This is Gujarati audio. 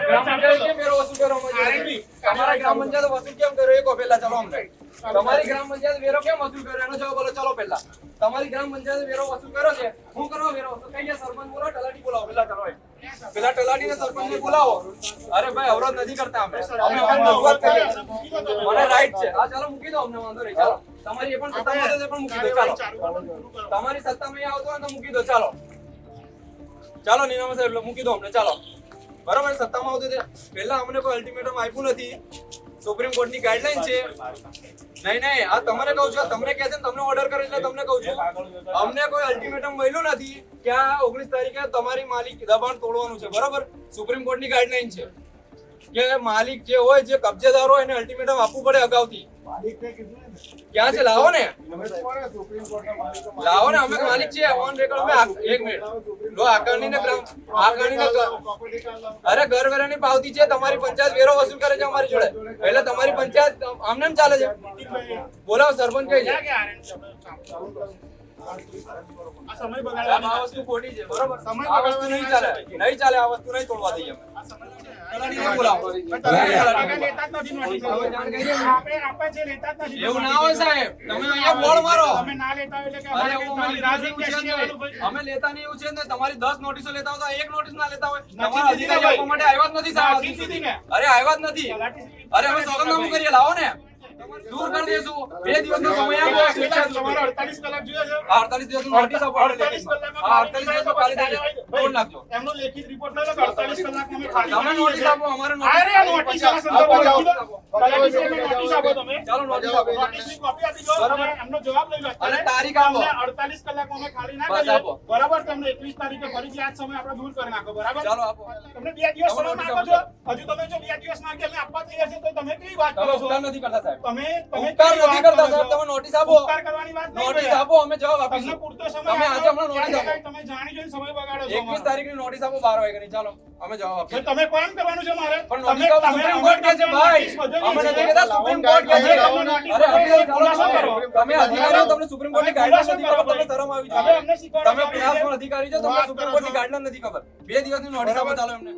ग्राम पंचायत के मेरा वसूल करो मुझे हमारा ग्राम पंचायत वसूल કેમ કર્યો એક પહેલા ચલો અમને તમારી ગ્રામ પંચાયત વેરો કેમ વસૂલ કર્યો એનો જવાબ બોલો ચલો પહેલા તમારી ગ્રામ પંચાયત વેરો વસૂલ કર્યો છે હું કરો વેરો વસૂલ કહીએ સરપંચ બોલો તલાટી બોલાવો પહેલા ચલો પેલા તલાટી ને સરપંચ ને બોલાવો અરે ભાઈ અવરોધ નથી કરતા અમે રજૂઆત કરીએ મને રાઈટ છે આ ચાલો મૂકી દો અમને વાંધો નહીં ચાલો તમારી એ પણ સત્તા માં છે પણ મૂકી દો ચાલો તમારી સત્તામાં આવતો હોય તો મૂકી દો ચાલો ચાલો નીનામા સાહેબ મૂકી દો અમને ચાલો બરાબર સત્તામાં આવતો છે પહેલા અમને કોઈ અલ્ટિમેટમ આપ્યું નથી સુપ્રીમ કોર્ટ ની ગાઈડલાઈન છે નહીં આ તમને કહું છું તમને કહે છે તમને ઓર્ડર કરે એટલે તમને કહું છું અમને કોઈ અલ્ટિમેટમ મળ્યું નથી કે આ 19 તારીખે તમારી માલિક દબાણ તોડવાનું છે બરાબર સુપ્રીમ કોર્ટ ની ગાઈડલાઈન છે કે માલિક જે હોય જે કબજેદાર હોય એને અલ્ટિમેટમ આપવું પડે અગાઉથી ક્યાં છે લાવો ને અમે માલિક છે ઓન રેકોર્ડ અમે એક મિનિટ લો આકારણી ને અરે ઘર વેરાની પાવતી છે તમારી પંચાયત વેરો વસૂલ કરે છે અમારી જોડે એટલે તમારી પંચાયત આમને એમ ચાલે છે બોલાવો સરપંચ કઈ છે આ સમય બગાડવાની આ વસ્તુ ખોટી છે બરોબર આ વસ્તુ નહીં ચાલે આ વસ્તુ નહીં તોડવા દઈએ અમે તલાટીને બોલાવો એવું ના હોય સાહેબ તમે અહીંયા બોર્ડ મારો અમે ના લેતા એટલે કે અમે લેતા નહીં એવું છે ને તમારી 10 નોટિસો લેતા હોય તો એક નોટિસ ના લેતા હોય તમારા અધિકારી આપવા માટે આવ્યા જ નથી સાહેબ અરે આવ્યા જ નથી અરે અમે સોગંદનામું કરીએ લાવો ને દૂર કરી દેશું 2 દિવસનો સમય આપો તમારે 48 કલાક જોઈએ છે 48 દિવસનો નોટિસ આપો 48 દિવસ ખાલી થઈ જાય ફોન નાખજો એમનો લેખિત રિપોર્ટ લઈ લો 48 કલાક અમે ખાલી તમે નોટિસ આપો અમારે નોટિસ આ સંદર્ભમાં લખી દો નોટિસ આપો તમે ચાલો નોટિસ આપો નોટિસની કોપી આપી દો બરાબર એમનો જવાબ લઈ લો અને તારીખ આપો 48 કલાક અમે ખાલી ના કરીએ બરાબર તમને 21 તારીખે ફરીથી આ સમય આપણે દૂર કરી નાખો બરાબર ચાલો આપો તમને 2 દિવસ સમય માંગો છો હજુ તમે જો 2 દિવસ માંગે અમે આપવા તૈયાર છે તો તમે કેવી વાત કરો છો નથી કરતા સાહેબ તમે ઉપકાર નથી કરતા સાહેબ તમે નોટિસ આપો ઉપકાર કરવાની વાત નહીં નોટિસ આપો અમે જવાબ આપીશું તમને પૂરતો સમય તમે આજે હમણાં નોટિસ આપો તમે જાણી જોઈને સમય બગાડો છો 21 તારીખની નોટિસ આપો 12 વાગ્યાની ચાલો અમે જવાબ આપીશું તમે કોણ કરવાનું છે મારે પણ નોટિસ સુપ્રીમ કોર્ટ કે છે ભાઈ અમે નથી કહેતા સુપ્રીમ કોર્ટ કે છે અરે તમે અધિકારીઓ તમને સુપ્રીમ કોર્ટની ગાઈડલાઈન નથી ખબર તમને શરમ આવી જોઈએ તમે પ્રશાસન અધિકારી છો તમને સુપ્રીમ કોર્ટની ગાઈડલાઈન નથી ખબર 2 દિવસની નોટિસ આપો ચાલો એમને